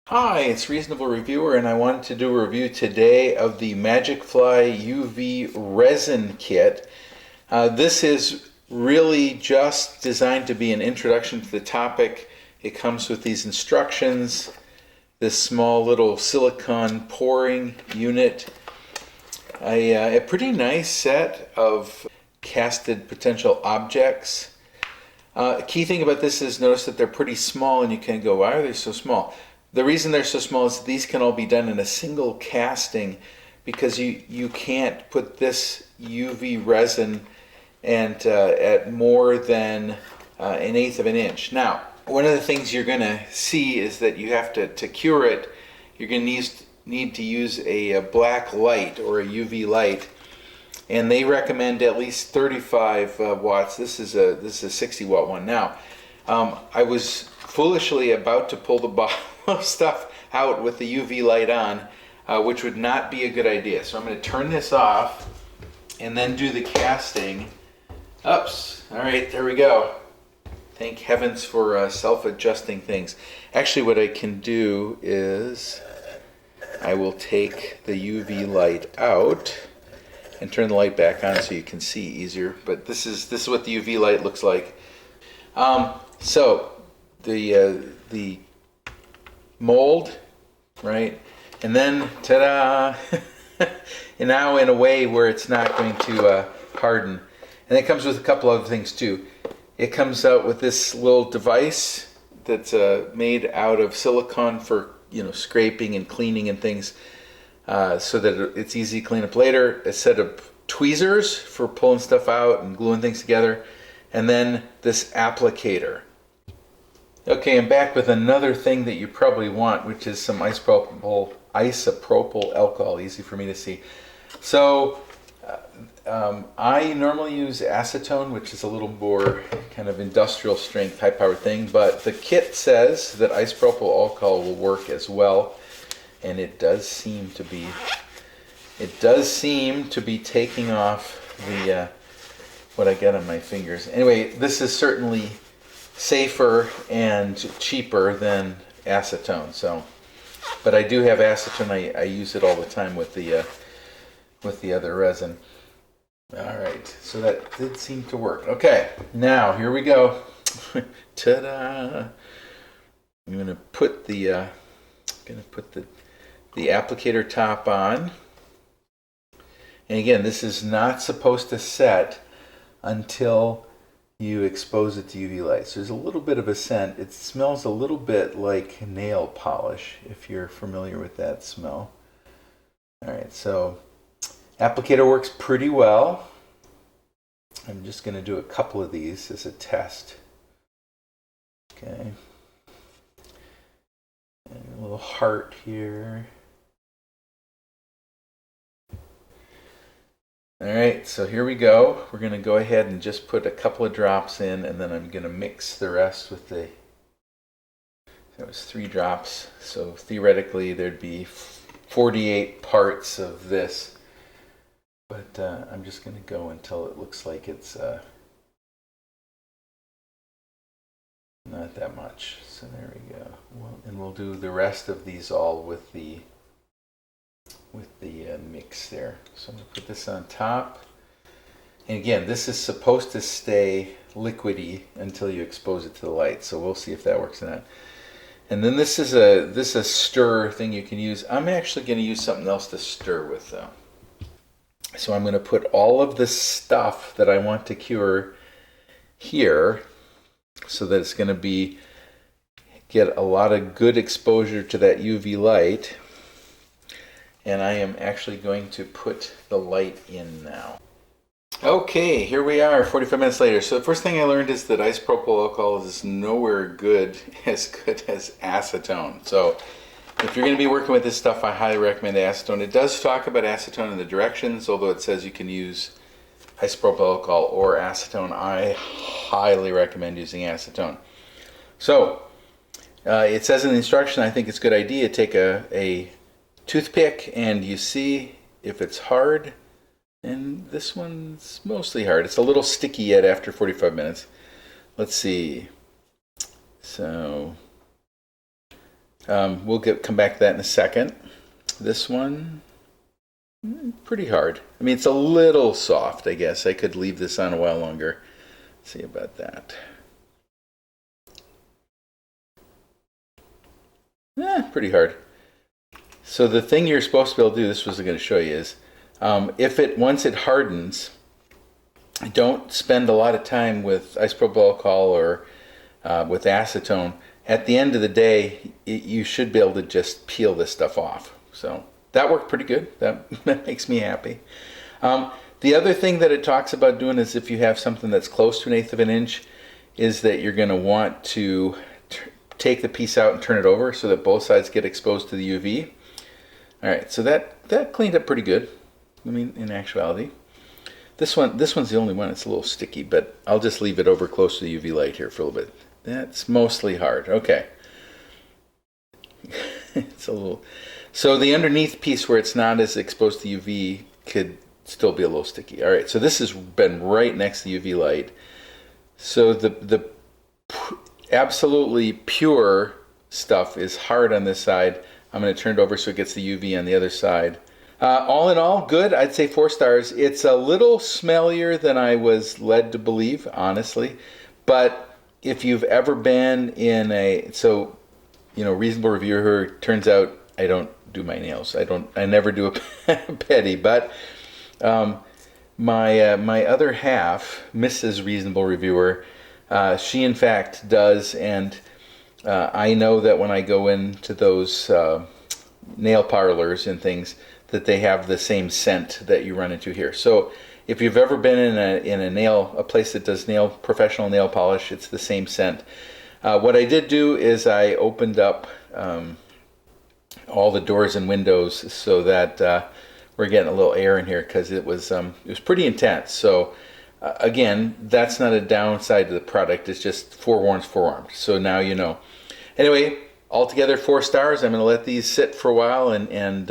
Hi, it's Reasonable Reviewer, and I wanted to do a review today of the Magicfly UV Resin Kit. This is really just designed to be an introduction to the topic. It comes with these instructions, this small little silicone pouring unit, a pretty nice set of casted potential objects. Key thing about this is notice that they're pretty small, and you can go, why are they so small? The reason they're so small is these can all be done in a single casting because you can't put this UV resin and at more than an eighth of an inch. Now, one of the things you're going to see is that you have to cure it. You're going to need to use a black light or a UV light, and they recommend at least 35 watts. This is a 60 watt one. Now, I was foolishly about to pull the bottle of stuff out with the UV light on, which would not be a good idea. So I'm going to turn this off and then do the casting. Oops. All right, there we go. Thank heavens for self-adjusting things. Actually, what I can do is I will take the UV light out and turn the light back on so you can see easier. But this is what the UV light looks like. So the mold, right? And then, ta-da! And now in a way where it's not going to harden. And it comes with a couple other things too. It comes out with this little device that's made out of silicone for scraping and cleaning and things, so that it's easy to clean up later. A set of tweezers for pulling stuff out and gluing things together, and then this applicator. Okay, I'm back with another thing that you probably want, which is some isopropyl alcohol, easy for me to see. So I normally use acetone, which is a little more kind of industrial strength, high powered thing, but the kit says that isopropyl alcohol will work as well, and it does seem to be taking off the what I get on my fingers. Anyway, this is certainly safer and cheaper than acetone. So, but I do have acetone. I use it all the time with the other resin. All right, so that did seem to work. Okay, now here we go. Ta-da! I'm gonna put the applicator top on. And again, this is not supposed to set until you expose it to UV light. So there's a little bit of a scent. It smells a little bit like nail polish, if you're familiar with that smell. All right, so applicator works pretty well. I'm just going to do a couple of these as a test. Okay. And a little heart here. All right, so here we go. We're going to go ahead and just put a couple of drops in, and then I'm going to mix the rest with that was 3 drops. So theoretically, there'd be 48 parts of this. But I'm just going to go until it looks like it's not that much. So there we go. And we'll do the rest of these all with the mix there. So I'm going to put this on top. And again, this is supposed to stay liquidy until you expose it to the light. So we'll see if that works or not. And then this is a stir thing you can use. I'm actually going to use something else to stir with though. So I'm going to put all of the stuff that I want to cure here so that it's going to get a lot of good exposure to that UV light. And I am actually going to put the light in now. Okay, here we are 45 minutes later. So the first thing I learned is that isopropyl alcohol is nowhere good as acetone. So if you're going to be working with this stuff, I highly recommend acetone. It does talk about acetone in the directions, although it says you can use isopropyl alcohol or acetone. I highly recommend using acetone. So it says in the instruction, I think it's a good idea to take a toothpick and you see if it's hard, and this one's mostly hard. It's a little sticky yet after 45 minutes. Let's see. So We'll come back to that in a second. This one, pretty hard. I mean, it's a little soft, I guess. I could leave this on a while longer. Let's see about that. Pretty hard. So the thing you're supposed to be able to do, this was going to show you, is once it hardens, don't spend a lot of time with isopropyl alcohol or with acetone. At the end of the day, you should be able to just peel this stuff off. So that worked pretty good. That makes me happy. The other thing that it talks about doing is if you have something that's close to 1/8 of an inch, is that you're going to want to take the piece out and turn it over so that both sides get exposed to the UV. All right, so that cleaned up pretty good. I mean, in actuality. This one's the only one that's a little sticky, but I'll just leave it over close to the UV light here for a little bit. That's mostly hard. Okay. It's a little... So the underneath piece where it's not as exposed to UV could still be a little sticky. All right, so this has been right next to the UV light. So the absolutely pure stuff is hard on this side. I'm going to turn it over so it gets the UV on the other side. All in all, good. I'd say 4 stars. It's a little smellier than I was led to believe, honestly. But if you've ever been in Reasonable Reviewer, turns out I don't do my nails. I never do a pedi. But my other half, Mrs. Reasonable Reviewer, she in fact does, and I know that when I go into those nail parlors and things, that they have the same scent that you run into here. So if you've ever been in a place that does professional nail polish, it's the same scent. What I did do is I opened up all the doors and windows so that we're getting a little air in here, because it was pretty intense. So again, that's not a downside to the product. It's just forewarned. So now you know. Anyway, altogether 4 stars. I'm going to let these sit for a while and